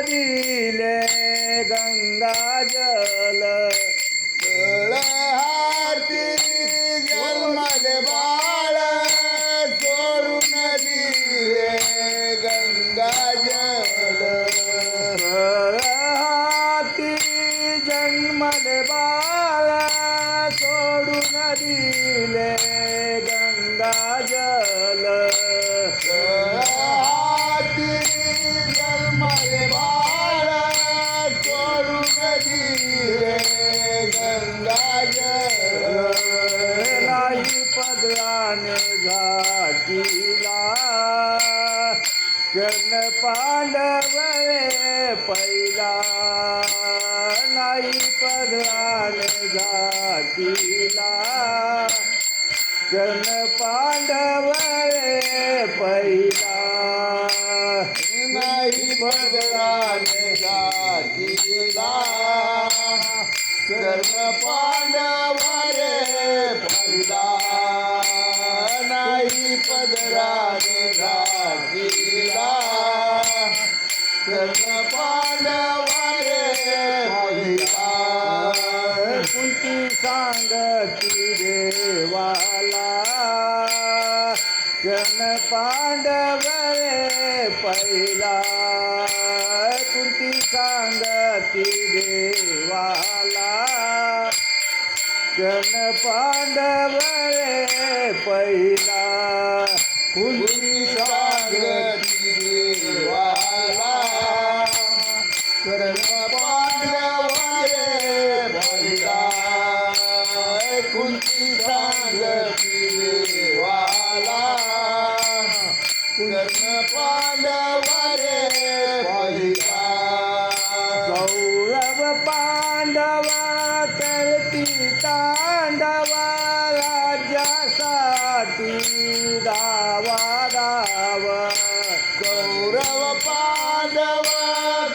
दिले गंगाजल तळ हाती जन्मले बाळ सोडून दिले गंगाजल हाती जन्मले बाळ सोडून दिले गंगाजल हाती जन्मले बाळ सोडून दिले गंगाजल नाही पदराने घाटीला कर्ण पांडवरे पहिला नाही पदराने घाटीला कर्ण पांडवरे पहिला नाही पदराने घाटीला कर्ण पांडवरे पहिला नाही पदराने घाटीला कर्ण पांडवरे पहिला कुंती सांगती देवाला कर्ण पांडवरे पहिला कुंती सांगती देवाला कर्ण पांडवरे पहिला कुंती सांगती देवाला कर्ण पांडवरे पहिला कुंती सांगती देवाला कर्ण पांडवरे पहिला कौरव पांडव करती तांडवा राज्यासाठी धावा धाव कौरव पांडव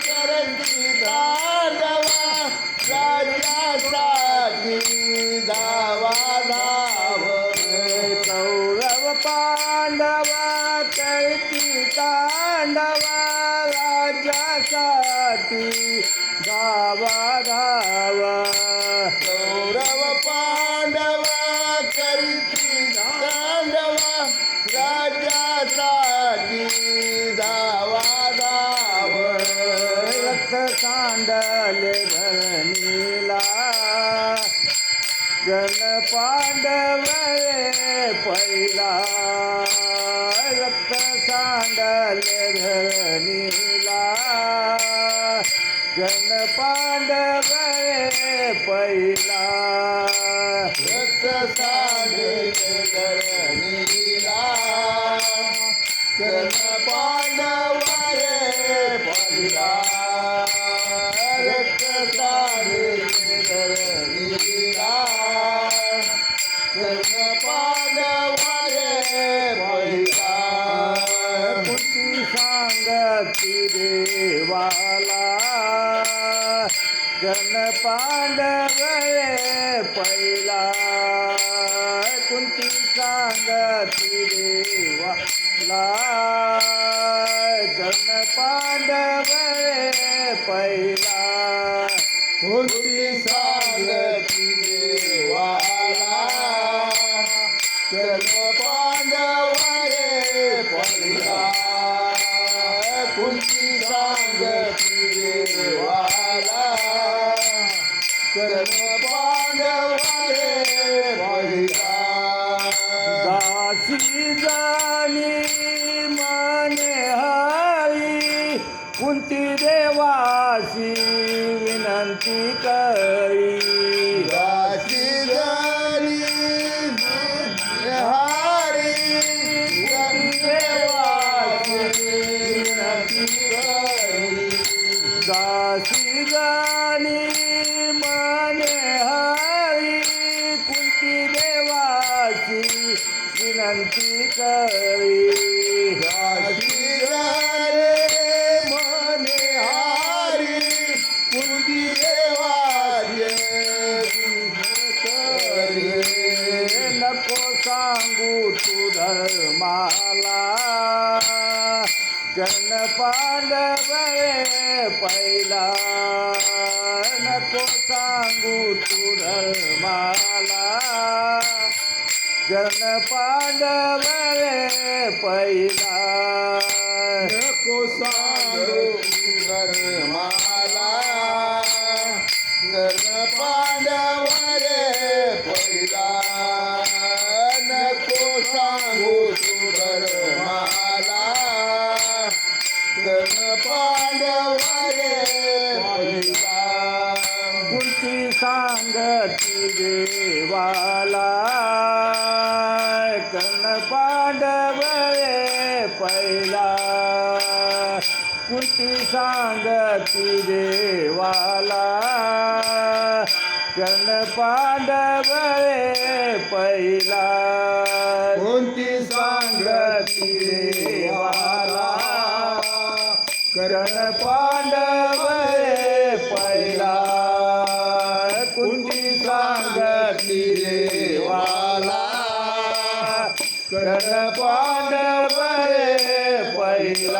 करती तांडव राज्यासाठी धावा धाव कौरव पांडव करती तांडवा राज्यासाठी धावा धाव कौरव पांडव करती तांडव राज्यासाठी धावा धाव रक्त सांडले धरणीला गण पांडवरे पहिला रक्त सांडले धरणीला गण पांडवरे पहिला रक्त सांडले धरणीला कर्ण पांडवरे पहिला रक्त सांडले धरणीला कर्ण पांडवरे पहिला कुंती सांगती देवाला गण पांडवरे पहिला कुंती सांगती देवाला गण पांडवरे पहिला कुंती सांगती देवाला कर्ण पांडवरे पहिला कुंती सांगती देवाला कर्ण पांडवरे पहिला दासी जाणी माने हरी कुंती देवासी विनंती करी दासी जाणी हारी कुंती देवासी विनंती करी दासी जाणी माने हरी कुंती देवासी विनंती करी दासी जाणी मने हारी कुंती देवाचे नको सांगू तू धर्माला गण पांडवरे पहिला नको सांगू तू धर्माला कर्ण पांडव रे पहिला नको सांगू धर्माला कर्ण पांडव रे पहिला नको सांगू तू धर्माला कर्ण पांडव रे पहिला कुंती सांगती देवाला कर्ण पांडव रे पहिला कुंती सांगती देवाला कर्ण पांडव रे पहिला कोणती सांगती देवाला कर्ण पांडव रे पहिला कुंती सांगती देवाला कर्ण पांडव रे पहिला